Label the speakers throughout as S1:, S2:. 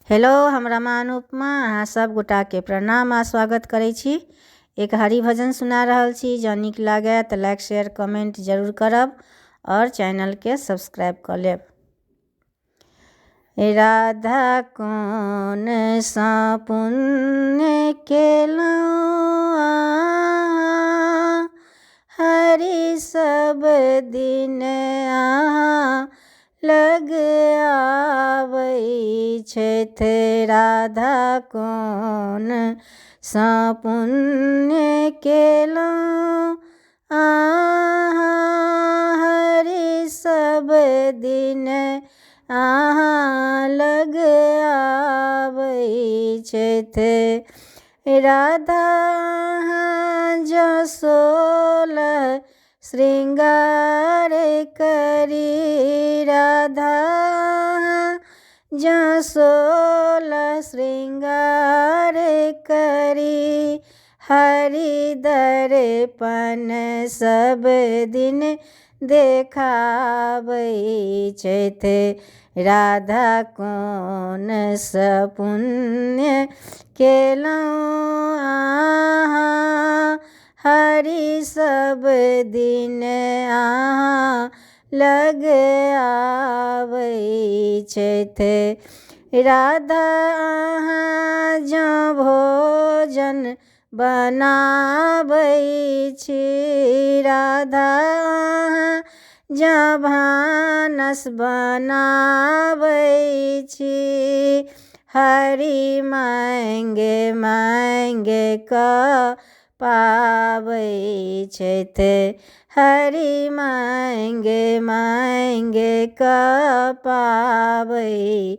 S1: Hello, हमरा माँ अनुपमा अहाँ सब गोटा के प्रणाम आ स्वागत करै छी। एक हरिभजन सुना रहल छी। जँ नीक लागे तऽ लाइक शेयर कमेंट जरूर करब और चैनल के सब्सक्राइब कर लेब। राधा कौन सा पुण्य केलौं अहाँ, हरि सब दिन अहाँ लग आबै छथि। राधा कौन सा पुण्य केलौं अहाँ, हरि सब दिन अहाँ लग आबै छथि। राधा जँ 16 श्रृंगार करी, राधा जँ 16 श्रृंगार करी, हरि दर्पण सब दिन देखाबै छथि। राधा कौन सा पुण्य केलौं अहाँ, हरि सब दिन अहाँ लग आबै छथि। राधा जँ भोजन बनाबै छी, राधा जँ भानस बनाबै छी, हरि मांगे मांगे कऽ पाबै छथि। हरि मांगे मांगे कऽ पाबै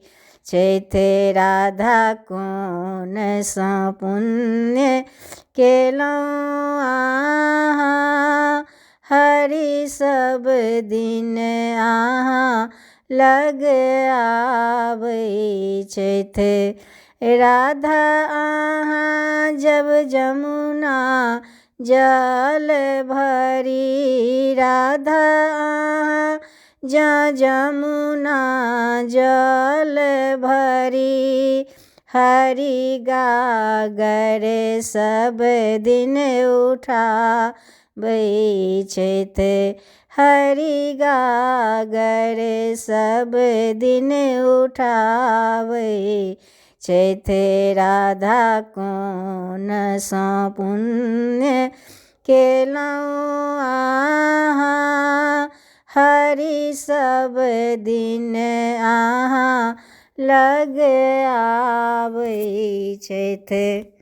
S1: छथि। राधा कौन सा पुण्य केलौं अहाँ, हरि सब दिन अहाँ लग आबै छथि। राधा जब जमुना जल भरी, राधा जँ जमुना जल भरी, हरि गागर सब दिन उठाबै छथि। हरि गागर सब दिन उठाबै छथि। राधा कौन सा पुण्य केलौं अहाँ, हरि सब दिन अहाँ लग आबै छथि।